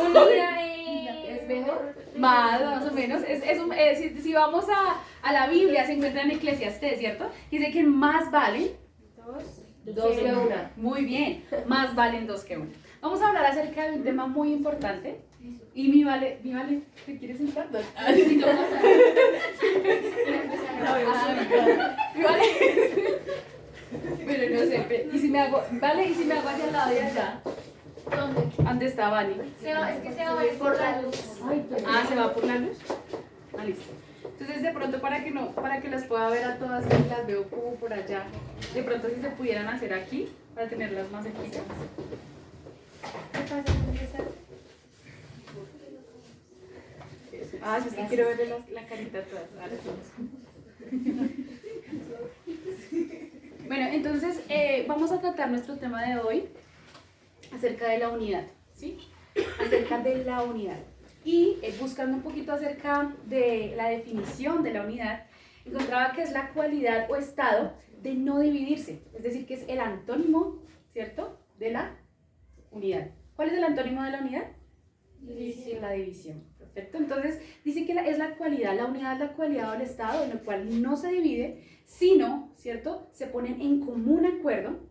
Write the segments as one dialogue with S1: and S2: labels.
S1: Un día
S2: ¿Es mejor? Más o menos. Si vamos a la Biblia, se encuentra en Eclesiastés, ¿cierto? Dice que más valen
S1: dos que una.
S2: Muy bien, más valen dos que una. Vamos a hablar acerca de un tema muy importante. Y mi vale, ¿te quieres sentar? Sí, no pasa. Mi vale. Pero no sé, y si me hago, vale, y si me hago hacia el lado de allá.
S1: ¿Dónde?
S2: ¿Dónde está Vale?
S1: Es que se va a ir por la luz.
S2: Ah, ¿se va por la luz? Ah, listo. Entonces, de pronto, para que las pueda ver a todas, las veo como por allá. De pronto, si se pudieran hacer aquí, para tenerlas más cerquitas.
S1: ¿Qué pasa con esa?
S2: Ah, sí, es que quiero verle la carita a todas. Ahora sí. Bueno, entonces, vamos a tratar nuestro tema de hoy acerca de la unidad, ¿sí? Acerca de la unidad. Y buscando un poquito acerca de la definición de la unidad, encontraba que es la cualidad o estado de no dividirse, es decir, que es el antónimo, ¿cierto?, de la unidad. ¿Cuál es el antónimo de la unidad?
S1: División.
S2: La división. Perfecto. Entonces, dice que es la cualidad, la unidad es la cualidad o el estado en el cual no se divide, sino, ¿cierto?, se ponen en común acuerdo.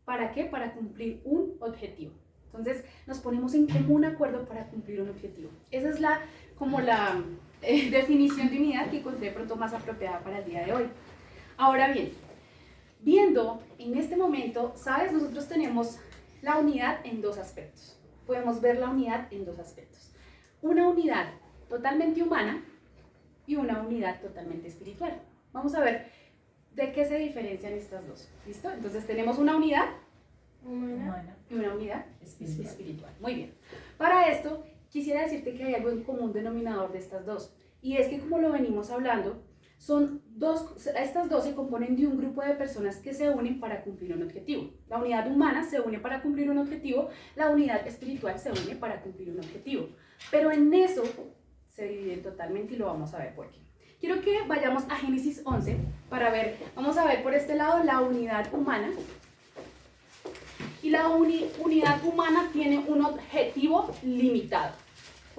S2: ¿Para qué? Para cumplir un objetivo. Entonces, nos ponemos en común acuerdo para cumplir un objetivo. Esa es la definición de unidad que encontré de pronto más apropiada para el día de hoy. Ahora bien, viendo en este momento, ¿sabes? Nosotros tenemos la unidad en dos aspectos. Podemos ver la unidad en dos aspectos. Una unidad totalmente humana y una unidad totalmente espiritual. Vamos a ver de qué se diferencian estas dos. ¿Listo? Entonces tenemos una unidad
S1: Humana.
S2: y una unidad espiritual. Muy bien. Para esto, quisiera decirte que hay algo en común denominador de estas dos. Y es que, como lo venimos hablando, estas dos se componen de un grupo de personas que se unen para cumplir un objetivo. La unidad humana se une para cumplir un objetivo, la unidad espiritual se une para cumplir un objetivo. Pero en eso se dividen totalmente y lo vamos a ver por qué. Quiero que vayamos a Génesis 11 para ver, vamos a ver por este lado la unidad humana. Y la unidad humana tiene un objetivo limitado.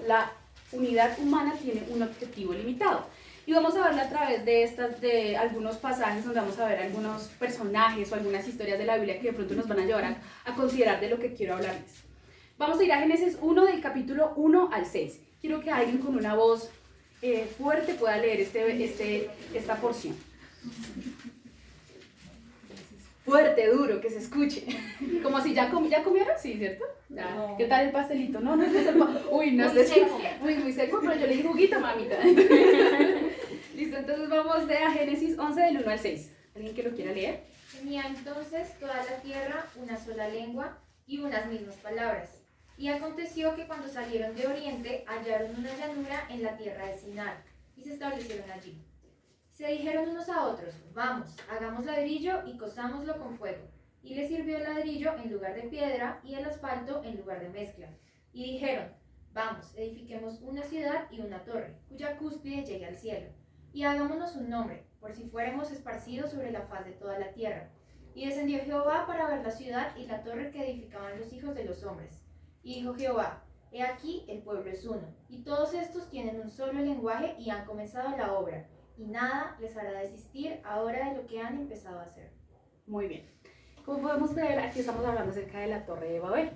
S2: La unidad humana tiene un objetivo limitado. Y vamos a verlo a través de algunos pasajes donde vamos a ver algunos personajes o algunas historias de la Biblia que de pronto nos van a llevar a considerar de lo que quiero hablarles. Vamos a ir a Génesis 1 del capítulo 1 al 6. Quiero que alguien con una voz fuerte pueda leer esta porción. Fuerte, duro, que se escuche. Como si ya comieron, sí, ¿cierto? Ya.
S1: No.
S2: ¿Qué tal el pastelito? No es de uy, no
S1: Muy
S2: es de
S1: seco.
S2: muy seco, pero yo le di juguito, mamita. Listo, entonces vamos a Génesis 11 del 1 al 6. ¿Alguien que lo quiera leer?
S1: Tenía entonces toda la tierra una sola lengua y unas mismas palabras. Y aconteció que cuando salieron de oriente hallaron una llanura en la tierra de Sinar y se establecieron allí. Se dijeron unos a otros, vamos, hagamos ladrillo y cosámoslo con fuego. Y les sirvió el ladrillo en lugar de piedra y el asfalto en lugar de mezcla. Y dijeron, vamos, edifiquemos una ciudad y una torre, cuya cúspide llegue al cielo. Y hagámonos un nombre, por si fuéramos esparcidos sobre la faz de toda la tierra. Y descendió Jehová para ver la ciudad y la torre que edificaban los hijos de los hombres. Y dijo Jehová, he aquí el pueblo es uno, y todos estos tienen un solo lenguaje y han comenzado la obra. Y nada les hará desistir ahora de lo que han empezado a hacer.
S2: Muy bien. Como podemos ver, aquí estamos hablando acerca de la Torre de Babel.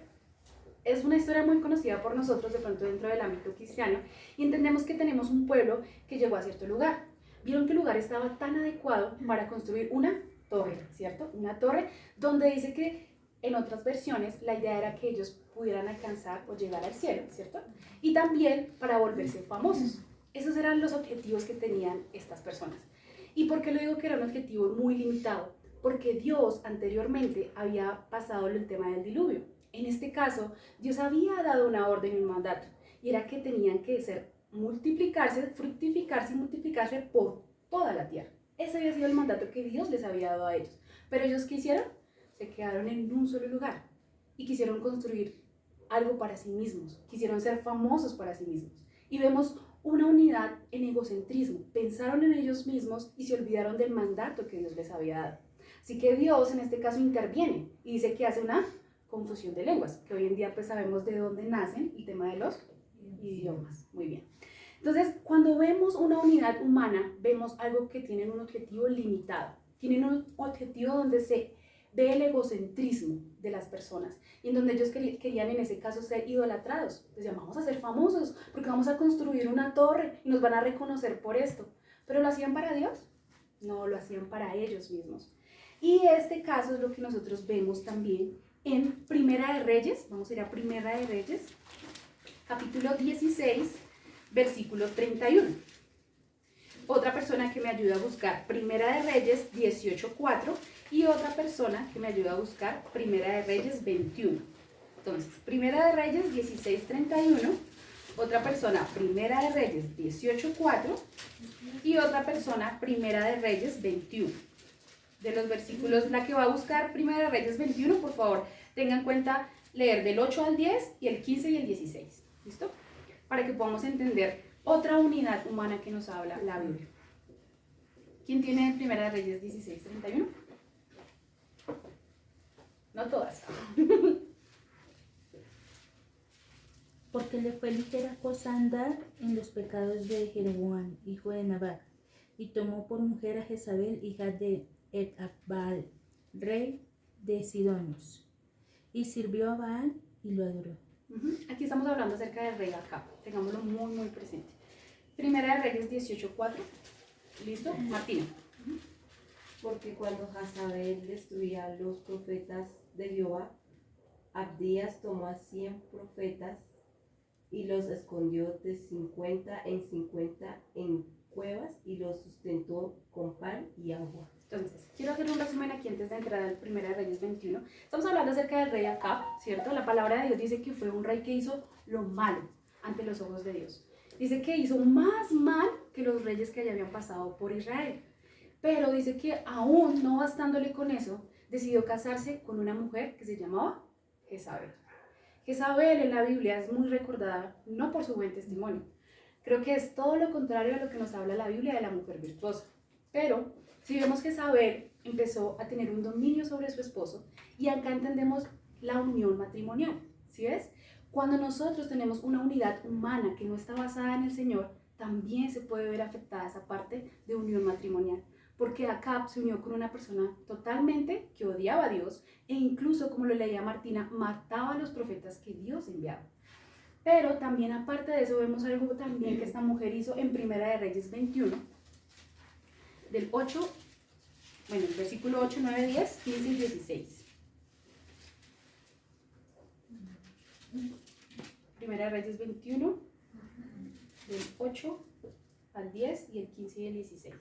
S2: Es una historia muy conocida por nosotros de pronto dentro del ámbito cristiano y entendemos que tenemos un pueblo que llegó a cierto lugar. Vieron que el lugar estaba tan adecuado para construir una torre, ¿cierto? Una torre donde dice que en otras versiones la idea era que ellos pudieran alcanzar o llegar al cielo, ¿cierto? Y también para volverse famosos. Esos eran los objetivos que tenían estas personas. ¿Y por qué lo digo que era un objetivo muy limitado? Porque Dios anteriormente había pasado el tema del diluvio. En este caso, Dios había dado una orden y un mandato, y era que tenían que multiplicarse, fructificarse y multiplicarse por toda la tierra. Ese había sido el mandato que Dios les había dado a ellos. Pero ellos, ¿qué hicieron? Se quedaron en un solo lugar y quisieron construir algo para sí mismos, quisieron ser famosos para sí mismos. Y vemos una unidad en egocentrismo, pensaron en ellos mismos y se olvidaron del mandato que Dios les había dado. Así que Dios en este caso interviene y dice que hace una confusión de lenguas, que hoy en día pues sabemos de dónde nacen el tema de los idiomas. Muy bien. Entonces, cuando vemos una unidad humana, vemos algo que tiene un objetivo limitado, tienen un objetivo donde se ve el egocentrismo de las personas y en donde ellos querían en ese caso ser idolatrados. Decían, vamos a ser famosos porque vamos a construir una torre y nos van a reconocer por esto. ¿Pero lo hacían para Dios? No, lo hacían para ellos mismos. Y este caso es lo que nosotros vemos también en Primera de Reyes. Vamos a ir a Primera de Reyes, capítulo 16, versículo 31. Otra persona que me ayuda a buscar Primera de Reyes 18:4 y otra persona que me ayuda a buscar Primera de Reyes 21. Entonces, Primera de Reyes 16:31, otra persona Primera de Reyes 18:4 y otra persona Primera de Reyes 21. De los versículos, la que va a buscar Primera de Reyes 21, por favor, tengan en cuenta leer del 8 al 10 y el 15 y el 16. ¿Listo? Para que podamos entender otra unidad humana que nos habla la Biblia. ¿Quién tiene Primera de Reyes 16:31? No todas.
S3: Porque le fue ligera cosa andar en los pecados de Jeroboam, hijo de Nabat, y tomó por mujer a Jezabel, hija de Etbaal, rey de Sidonios, y sirvió a Baal y lo adoró.
S2: Aquí estamos hablando acerca del rey Acab, tengámoslo muy muy presente. Primera de Reyes 18:4. ¿Listo? Martina.
S4: Porque cuando Jezabel destruía a los profetas de Jehová, Abdías tomó a 100 profetas y los escondió de 50 en 50 en cuevas y los sustentó con pan y agua.
S2: Entonces, quiero hacer un resumen aquí antes de entrar al Primera de Reyes 21. Estamos hablando acerca del rey Acab, ¿cierto? La palabra de Dios dice que fue un rey que hizo lo malo ante los ojos de Dios. Dice que hizo más mal que los reyes que ya habían pasado por Israel. Pero dice que aún no bastándole con eso, decidió casarse con una mujer que se llamaba Jezabel. Jezabel en la Biblia es muy recordada no por su buen testimonio. Creo que es todo lo contrario a lo que nos habla la Biblia de la mujer virtuosa. Pero si vemos que Jezabel empezó a tener un dominio sobre su esposo, y acá entendemos la unión matrimonial, ¿sí ves? Cuando nosotros tenemos una unidad humana que no está basada en el Señor, también se puede ver afectada esa parte de unión matrimonial. Porque Acab se unió con una persona totalmente que odiaba a Dios e incluso, como lo leía Martina, mataba a los profetas que Dios enviaba. Pero también aparte de eso vemos algo también que esta mujer hizo en Primera de Reyes 21, del 8, bueno, el versículo 8, 9, 10, 15 y 16. Primera de Reyes 21, del 8 al 10 y el 15 y el 16.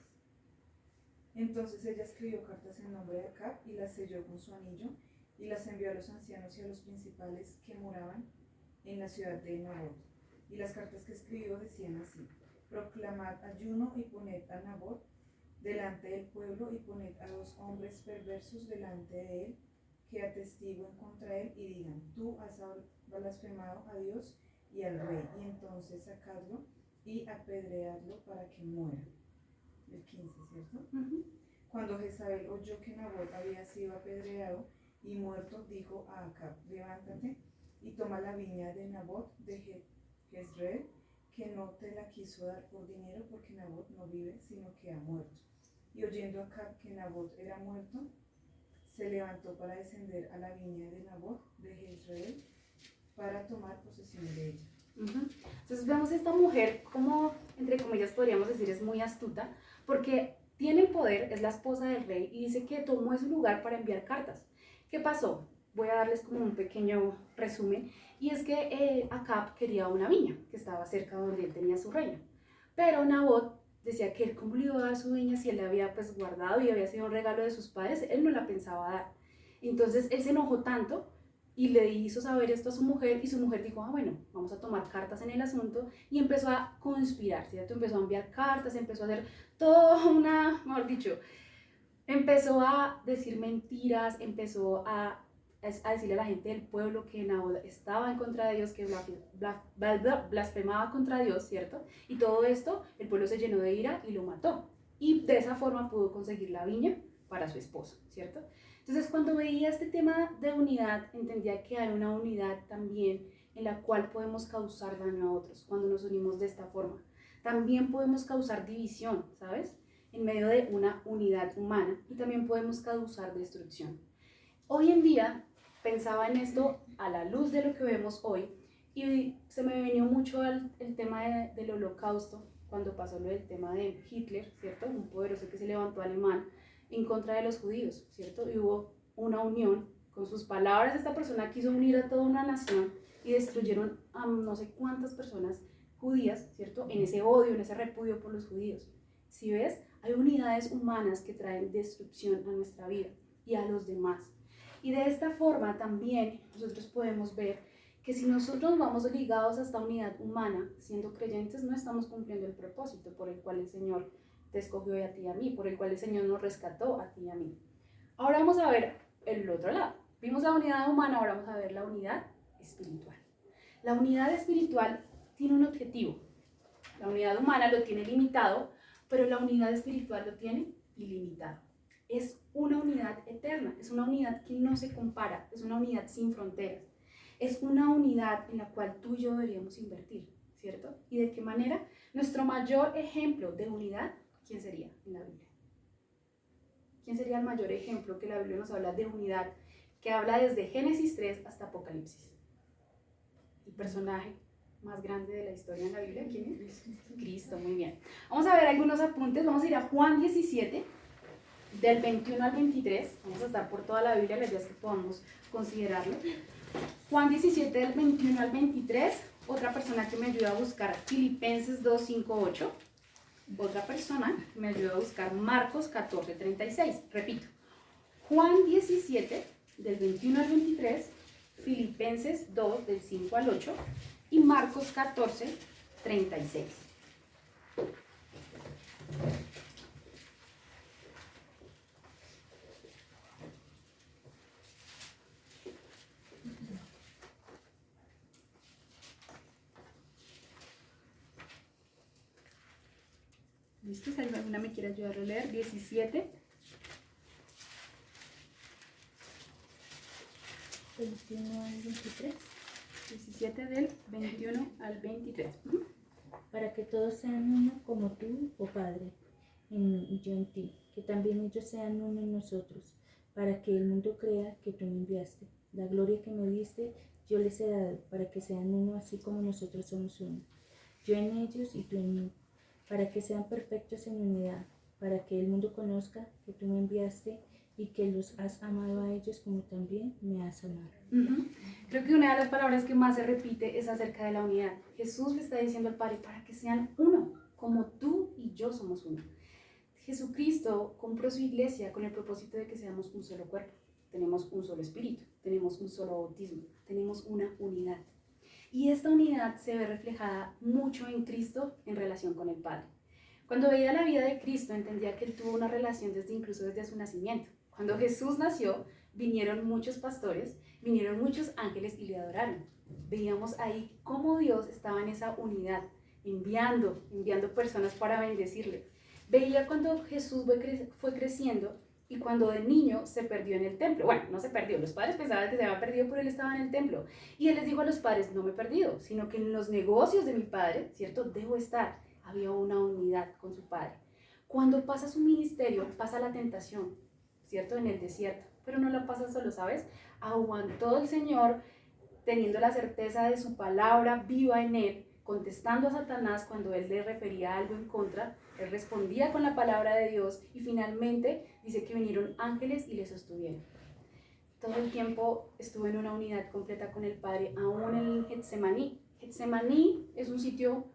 S5: Entonces ella escribió cartas en nombre de Acab y las selló con su anillo y las envió a los ancianos y a los principales que moraban en la ciudad de Nabot. Y las cartas que escribió decían así: proclamad ayuno y poned a Nabot delante del pueblo y poned a los hombres perversos delante de él que atestiguen contra él y digan: tú has blasfemado a Dios y al rey, y entonces sacadlo y apedreadlo para que muera. El 15, ¿cierto? Cuando Jezabel oyó que Nabot había sido apedreado y muerto, dijo a Acab: levántate y toma la viña de Nabot de Jezreel, que no te la quiso dar por dinero, porque Nabot no vive, sino que ha muerto. Y oyendo Acab que Nabot era muerto, se levantó para descender a la viña de Nabot de Jezreel para tomar posesión de ella.
S2: Entonces vemos a esta mujer como, entre comillas podríamos decir, es muy astuta, porque tiene el poder, es la esposa del rey, y dice que tomó ese lugar para enviar cartas. ¿Qué pasó? Voy a darles como un pequeño resumen, y es que Acab quería una viña que estaba cerca donde él tenía su reino, pero Nabot decía que él cómo le iba a dar su viña si él la había pues guardado y había sido un regalo de sus padres, él no la pensaba dar. Entonces él se enojó tanto y le hizo saber esto a su mujer, y su mujer dijo: ah, bueno, vamos a tomar cartas en el asunto, y empezó a conspirar, ¿cierto? Empezó a enviar cartas, empezó a hacer toda una, mejor dicho, empezó a decir mentiras, empezó a decirle a la gente del pueblo que Nabot estaba en contra de Dios, que blasfemaba contra Dios, ¿cierto? Y todo esto, el pueblo se llenó de ira y lo mató, y de esa forma pudo conseguir la viña para su esposo, ¿cierto? Entonces, cuando veía este tema de unidad, entendía que hay una unidad también en la cual podemos causar daño a otros cuando nos unimos de esta forma. También podemos causar división, ¿sabes? En medio de una unidad humana, y también podemos causar destrucción. Hoy en día pensaba en esto a la luz de lo que vemos hoy y se me vino mucho el tema del holocausto cuando pasó lo del tema de Hitler, ¿cierto? Un poderoso que se levantó alemán en contra de los judíos, ¿cierto? Y hubo una unión. Con sus palabras, esta persona quiso unir a toda una nación y destruyeron a no sé cuántas personas judías, ¿cierto? En ese odio, en ese repudio por los judíos. Si ves, hay unidades humanas que traen destrucción a nuestra vida y a los demás. Y de esta forma también nosotros podemos ver que si nosotros vamos ligados a esta unidad humana, siendo creyentes, no estamos cumpliendo el propósito por el cual el Señor te escogió a ti y a mí, por el cual el Señor nos rescató a ti y a mí. Ahora vamos a ver el otro lado. Vimos la unidad humana, ahora vamos a ver la unidad espiritual. La unidad espiritual tiene un objetivo. La unidad humana lo tiene limitado, pero la unidad espiritual lo tiene ilimitado. Es una unidad eterna, es una unidad que no se compara, es una unidad sin fronteras. Es una unidad en la cual tú y yo deberíamos invertir, ¿cierto? ¿Y de qué manera? Nuestro mayor ejemplo de unidad, ¿quién sería en la Biblia? ¿Quién sería el mayor ejemplo que la Biblia nos habla de unidad, que habla desde Génesis 3 hasta Apocalipsis? El personaje más grande de la historia en la Biblia, ¿quién es? Cristo, muy bien. Vamos a ver algunos apuntes, vamos a ir a Juan 17, del 21 al 23, vamos a estar por toda la Biblia, las veces que podamos considerarlo. Juan 17, del 21 al 23, otra persona que me ayuda a buscar Filipenses 2, 5, 8. Otra persona me ayuda a buscar Marcos 14, 36. Repito, Juan 17, del 21 al 23, Filipenses 2, del 5 al 8 y Marcos 14, 36. ¿Listo? Si alguna me quiere ayudar a leer. 17.
S3: 21 al 23.
S2: 17 del 21 al 23.
S3: Para que todos sean uno como tú, oh Padre, y yo en ti, que también ellos sean uno en nosotros, para que el mundo crea que tú me enviaste. La gloria que me diste, yo les he dado, para que sean uno así como nosotros somos uno. Yo en ellos y tú en mí, para que sean perfectos en unidad, para que el mundo conozca que tú me enviaste y que los has amado a ellos como también me has amado.
S2: Creo que una de las palabras que más se repite es acerca de la unidad. Jesús le está diciendo al Padre, para que sean uno, como tú y yo somos uno. Jesucristo compró su iglesia con el propósito de que seamos un solo cuerpo. Tenemos un solo espíritu, tenemos un solo bautismo, tenemos una unidad. Y esta unidad se ve reflejada mucho en Cristo en relación con el Padre. Cuando veía la vida de Cristo, entendía que él tuvo una relación incluso desde su nacimiento. Cuando Jesús nació, vinieron muchos pastores, vinieron muchos ángeles y le adoraron. Veíamos ahí cómo Dios estaba en esa unidad, enviando personas para bendecirle. Veía cuando Jesús fue creciendo y cuando de niño se perdió en el templo. Bueno, no se perdió, los padres pensaban que se había perdido, pero él estaba en el templo. Y él les dijo a los padres, no me he perdido, sino que en los negocios de mi padre, ¿cierto? Debo estar. Había una unidad con su padre. Cuando pasa su ministerio, pasa la tentación, ¿cierto? En el desierto, pero no la pasa solo, ¿sabes? Aguantó el Señor teniendo la certeza de su palabra viva en él, contestando a Satanás cuando él le refería algo en contra, él respondía con la palabra de Dios y finalmente dice que vinieron ángeles y le sostuvieron. Todo el tiempo estuvo en una unidad completa con el Padre, aún en el Getsemaní. Getsemaní es un sitio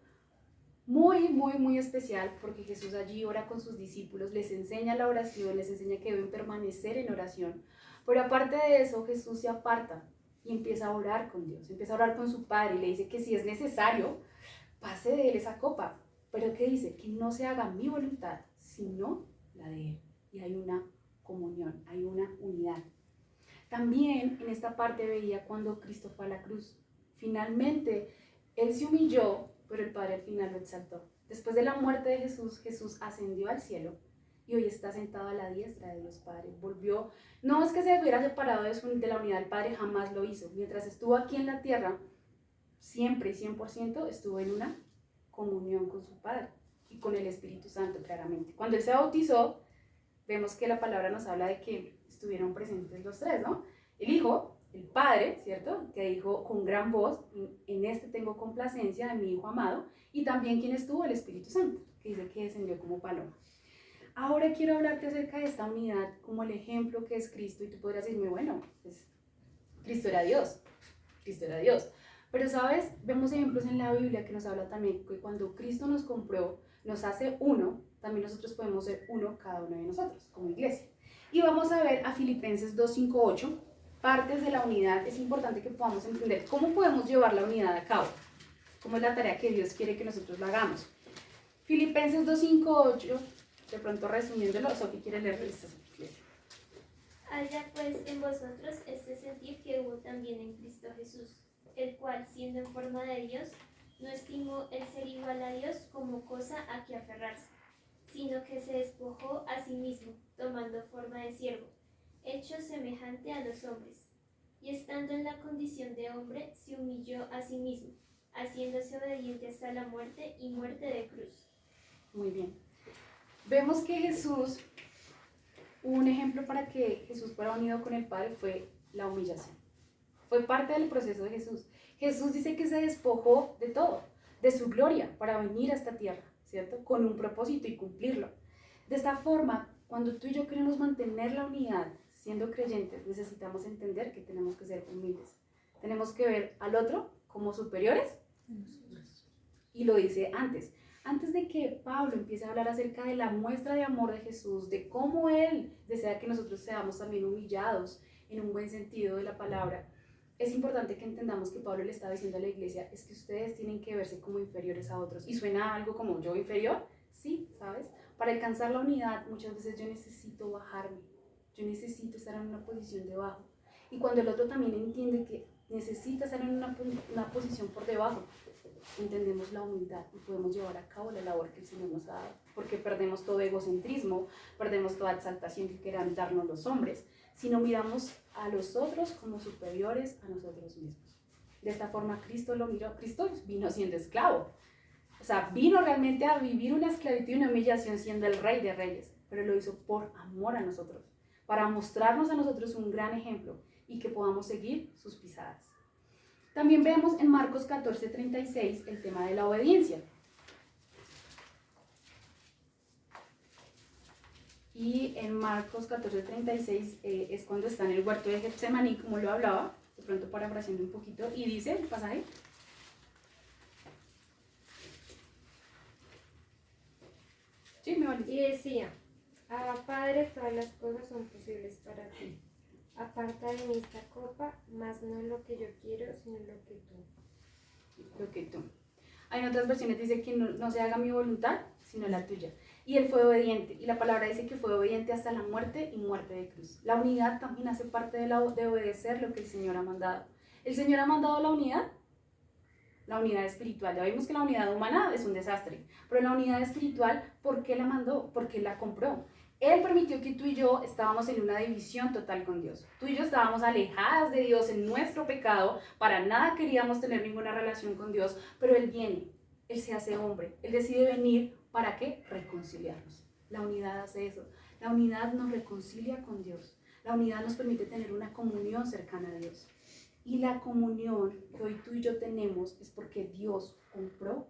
S2: muy especial porque Jesús allí ora con sus discípulos, les enseña la oración, les enseña que deben permanecer en oración. Pero aparte de eso, Jesús se aparta y empieza a orar con Dios, empieza a orar con su Padre y le dice que si es necesario, pase de él esa copa. Pero ¿qué dice? Que no se haga mi voluntad, sino la de él. Y hay una comunión, hay una unidad. También en esta parte veía cuando Cristo fue a la cruz. Finalmente, él se humilló, pero el Padre al final lo exaltó. Después de la muerte de Jesús, Jesús ascendió al cielo y hoy está sentado a la diestra de Dios Padre. Volvió, no es que se hubiera separado de la unidad del Padre, jamás lo hizo. Mientras estuvo aquí en la tierra, siempre y 100% estuvo en una comunión con su Padre y con el Espíritu Santo, claramente. Cuando Él se bautizó, vemos que la palabra nos habla de que estuvieron presentes los tres, ¿no? El Hijo, el Padre, ¿cierto? Que dijo con gran voz, en este tengo complacencia de mi Hijo amado, y también quien estuvo, el Espíritu Santo, que dice que descendió como paloma. Ahora quiero hablarte acerca de esta unidad como el ejemplo que es Cristo, y tú podrás decirme, bueno, pues Cristo era Dios, Cristo era Dios. Pero, ¿sabes? Vemos ejemplos en la Biblia que nos habla también que cuando Cristo nos compró, nos hace uno, también nosotros podemos ser uno cada uno de nosotros, como iglesia. Y vamos a ver a Filipenses 2:5-8, partes de la unidad. Es importante que podamos entender cómo podemos llevar la unidad a cabo, cómo es la tarea que Dios quiere que nosotros la hagamos. Filipenses 2:5-8, de pronto resumiéndolo, Sofi quiere leer esto.
S6: Haya pues en vosotros este sentir que hubo también en Cristo Jesús, el cual, siendo en forma de Dios, no estimó el ser igual a Dios como cosa a que aferrarse, sino que se despojó a sí mismo, tomando forma de siervo, hecho semejante a los hombres, y estando en la condición de hombre, se humilló a sí mismo, haciéndose obediente hasta la muerte y muerte de cruz.
S2: Muy bien. Vemos que Jesús, un ejemplo para que Jesús fuera unido con el Padre fue la humillación. Fue parte del proceso de Jesús. Jesús dice que se despojó de todo, de su gloria, para venir a esta tierra, ¿cierto? Con un propósito y cumplirlo. De esta forma, cuando tú y yo queremos mantener la unidad, siendo creyentes, necesitamos entender que tenemos que ser humildes. Tenemos que ver al otro como superiores. Y lo dice antes de que Pablo empiece a hablar acerca de la muestra de amor de Jesús, de cómo Él desea que nosotros seamos también humillados en un buen sentido de la palabra, es importante que entendamos que Pablo le está diciendo a la iglesia, es que ustedes tienen que verse como inferiores a otros. ¿Y suena algo como yo inferior? Sí, ¿sabes? Para alcanzar la unidad, muchas veces yo necesito bajarme, yo necesito estar en una posición debajo. Y cuando el otro también entiende que necesita estar en una posición por debajo, entendemos la humildad y podemos llevar a cabo la labor que el Señor nos ha dado, porque perdemos todo egocentrismo, perdemos toda exaltación que quieran darnos los hombres, sino miramos a los otros como superiores a nosotros mismos. De esta forma Cristo lo miró. Cristo vino siendo esclavo, o sea, vino realmente a vivir una esclavitud y una humillación siendo el Rey de Reyes, pero lo hizo por amor a nosotros, para mostrarnos a nosotros un gran ejemplo y que podamos seguir sus pisadas. También vemos en Marcos 14:36 el tema de la obediencia. Y en Marcos 14:36 es cuando está en el huerto de Getsemaní, como lo hablaba, de pronto parafraseando un poquito, y dice el pasaje. Sí, me vale.
S7: Y decía, Padre, todas las cosas son posibles para ti. Aparta de mí esta copa, mas no lo que yo quiero, sino lo que tú.
S2: Hay en otras versiones dice que no se haga mi voluntad, sino la tuya. Y él fue obediente, y la palabra dice que fue obediente hasta la muerte y muerte de cruz. La unidad también hace parte de obedecer lo que el Señor ha mandado. ¿El Señor ha mandado la unidad espiritual? Ya vimos que la unidad humana es un desastre, pero la unidad espiritual, ¿por qué la mandó? Porque la compró. Él permitió que tú y yo estábamos en una división total con Dios. Tú y yo estábamos alejadas de Dios en nuestro pecado, para nada queríamos tener ninguna relación con Dios, pero Él viene, Él se hace hombre, Él decide venir, ¿para qué? Reconciliarnos. La unidad hace eso. La unidad nos reconcilia con Dios. La unidad nos permite tener una comunión cercana a Dios. Y la comunión que hoy tú y yo tenemos es porque Dios compró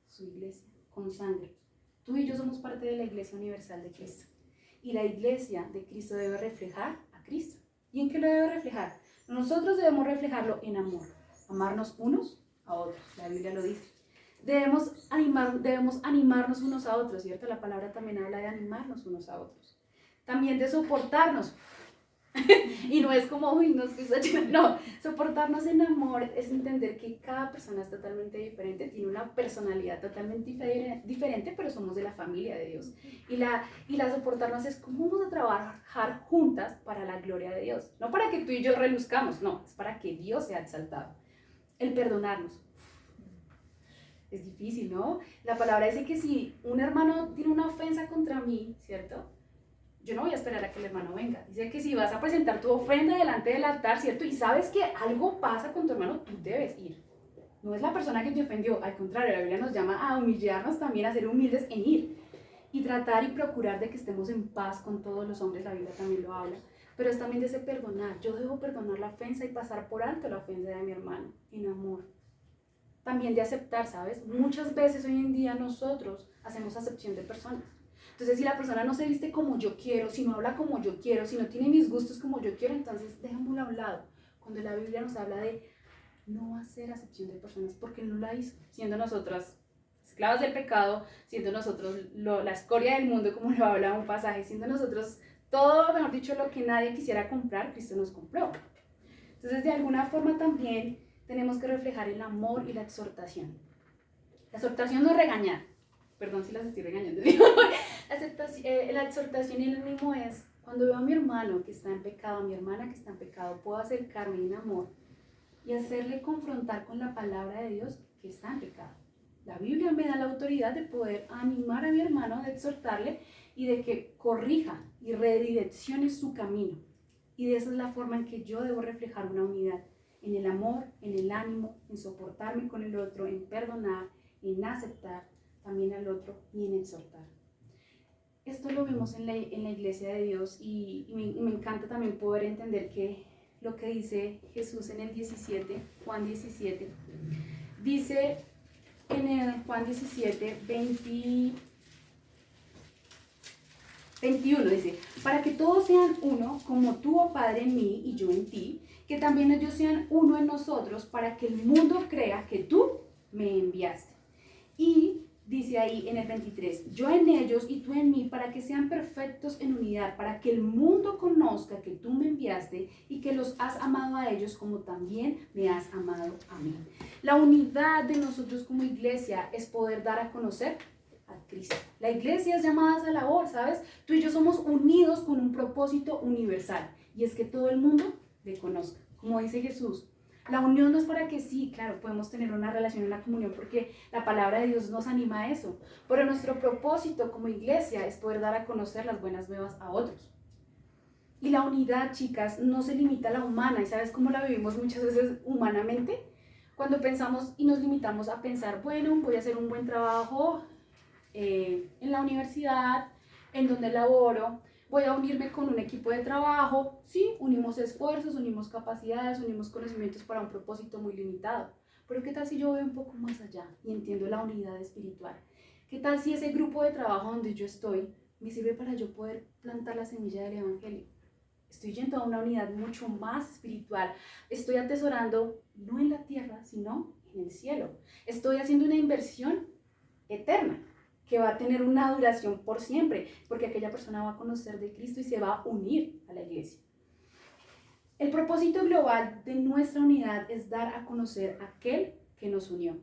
S2: su iglesia con sangre. Tú y yo somos parte de la Iglesia Universal de Cristo. Y la iglesia de Cristo debe reflejar a Cristo. ¿Y en qué lo debe reflejar? Nosotros debemos reflejarlo en amor. Amarnos unos a otros. La Biblia lo dice. Debemos animarnos unos a otros, ¿cierto? La palabra también habla de animarnos unos a otros. También de soportarnos. Y no es como, uy, no, no, soportarnos en amor es entender que cada persona es totalmente diferente, tiene una personalidad totalmente diferente, pero somos de la familia de Dios. Y la soportarnos es cómo vamos a trabajar juntas para la gloria de Dios. No para que tú y yo reluzcamos, no, es para que Dios sea exaltado. El perdonarnos. Es difícil, ¿no? La palabra dice que si un hermano tiene una ofensa contra mí, ¿cierto? Yo no voy a esperar a que el hermano venga. Dice que si vas a presentar tu ofrenda delante del altar, ¿cierto? Y sabes que algo pasa con tu hermano, tú debes ir. No es la persona que te ofendió, al contrario, la Biblia nos llama a humillarnos también, a ser humildes en ir. Y tratar y procurar de que estemos en paz con todos los hombres, la Biblia también lo habla. Pero es también de ese perdonar. Yo debo perdonar la ofensa y pasar por alto la ofensa de mi hermano, en amor. También de aceptar, ¿sabes? Muchas veces hoy en día nosotros hacemos acepción de personas. Entonces, si la persona no se viste como yo quiero, si no habla como yo quiero, si no tiene mis gustos como yo quiero, entonces dejémoslo a un lado. Cuando la Biblia nos habla de no hacer acepción de personas, porque Él no la hizo, siendo nosotras esclavas del pecado, siendo nosotros la escoria del mundo, como lo habla un pasaje, siendo nosotros todo, mejor dicho, lo que nadie quisiera comprar, Cristo nos compró. Entonces, de alguna forma también tenemos que reflejar el amor y la exhortación. La exhortación no es regañar, perdón si las estoy regañando. La exhortación y el ánimo es cuando veo a mi hermano que está en pecado, a mi hermana que está en pecado, puedo acercarme en amor y hacerle confrontar con la palabra de Dios que está en pecado. La Biblia me da la autoridad de poder animar a mi hermano, de exhortarle y de que corrija y redireccione su camino. Y de esa es la forma en que yo debo reflejar una unidad, en el amor, en el ánimo, en soportarme con el otro, en perdonar, en aceptar también al otro y en exhortar. Esto lo vemos en la iglesia de Dios y me encanta también poder entender que lo que dice Jesús en el 17, Juan 17, dice en el Juan 17, 21, dice, para que todos sean uno, como tú, oh Padre, en mí y yo en ti, que también ellos sean uno en nosotros, para que el mundo crea que tú me enviaste. Y dice ahí en el 23, yo en ellos y tú en mí, para que sean perfectos en unidad, para que el mundo conozca que tú me enviaste y que los has amado a ellos como también me has amado a mí. La unidad de nosotros como iglesia es poder dar a conocer a Cristo. La iglesia es llamada a esa labor, ¿sabes? Tú y yo somos unidos con un propósito universal y es que todo el mundo le conozca. Como dice Jesús, la unión no es para que sí, claro, podemos tener una relación en la comunión porque la palabra de Dios nos anima a eso, pero nuestro propósito como iglesia es poder dar a conocer las buenas nuevas a otros. Y la unidad, chicas, no se limita a la humana. ¿Y sabes cómo la vivimos muchas veces humanamente? Cuando pensamos y nos limitamos a pensar, bueno, voy a hacer un buen trabajo en la universidad, en donde laboro, voy a unirme con un equipo de trabajo. Sí, unimos esfuerzos, unimos capacidades, unimos conocimientos para un propósito muy limitado. Pero ¿qué tal si yo veo un poco más allá y entiendo la unidad espiritual? ¿Qué tal si ese grupo de trabajo donde yo estoy me sirve para yo poder plantar la semilla del evangelio? Estoy yendo a una unidad mucho más espiritual. Estoy atesorando no en la tierra, sino en el cielo. Estoy haciendo una inversión eterna que va a tener una duración por siempre, porque aquella persona va a conocer de Cristo y se va a unir a la iglesia. El propósito global de nuestra unidad es dar a conocer a aquel que nos unió.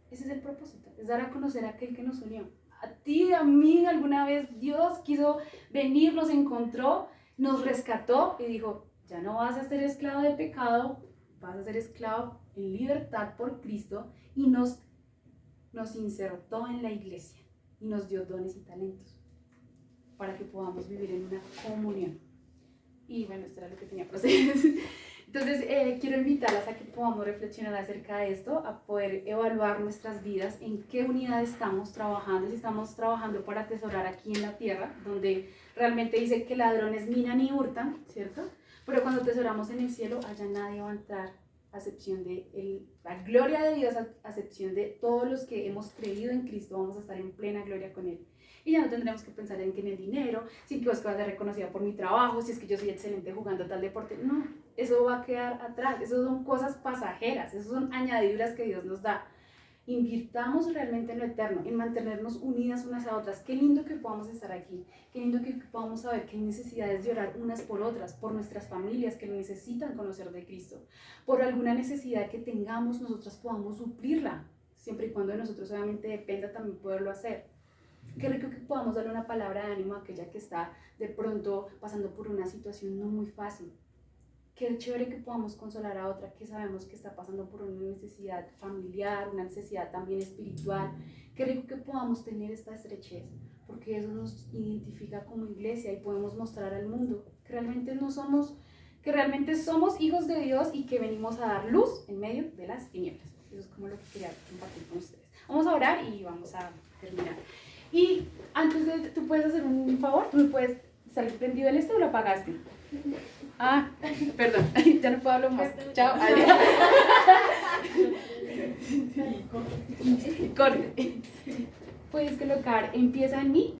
S2: Ese es el propósito, es dar a conocer a aquel que nos unió. A ti, a mí, alguna vez Dios quiso venir, nos encontró, nos rescató y dijo, ya no vas a ser esclavo del pecado, vas a ser esclavo en libertad por Cristo y nos insertó en la iglesia y nos dio dones y talentos para que podamos vivir en una comunión. Y bueno, esto era lo que tenía para ustedes. Entonces, quiero invitarlas a que podamos reflexionar acerca de esto, a poder evaluar nuestras vidas, en qué unidad estamos trabajando, si estamos trabajando para atesorar aquí en la tierra, donde realmente dice que ladrones minan y hurtan, ¿cierto? Pero cuando atesoramos en el cielo, allá nadie va a entrar, a excepción de la gloria de Dios, a excepción de todos los que hemos creído en Cristo, vamos a estar en plena gloria con Él. Y ya no tendremos que pensar en que en el dinero, si que vas a ser reconocida por mi trabajo, si es que yo soy excelente jugando tal deporte. No, eso va a quedar atrás, eso son cosas pasajeras, eso son añadiduras que Dios nos da. Invirtamos realmente en lo eterno, en mantenernos unidas unas a otras. Qué lindo que podamos estar aquí, qué lindo que podamos saber que hay necesidades de orar unas por otras, por nuestras familias que necesitan conocer de Cristo, por alguna necesidad que tengamos, nosotras podamos suplirla, siempre y cuando de nosotros obviamente dependa también poderlo hacer. Qué rico que podamos darle una palabra de ánimo a aquella que está de pronto pasando por una situación no muy fácil. qué chévere que podamos consolar a otra que sabemos que está pasando por una necesidad familiar, una necesidad también espiritual. Qué rico que podamos tener esta estrechez, porque eso nos identifica como iglesia y podemos mostrar al mundo que realmente no somos, que realmente somos hijos de Dios y que venimos a dar luz en medio de las tinieblas. Eso es como lo que quería compartir con ustedes. Vamos a orar y vamos a terminar. Y antes de, ¿tú puedes hacer un favor? ¿Tú me puedes salir prendido el o lo apagaste? Ah, perdón, ya no puedo hablar más. Chao, adiós. Corte. Puedes colocar empieza en mí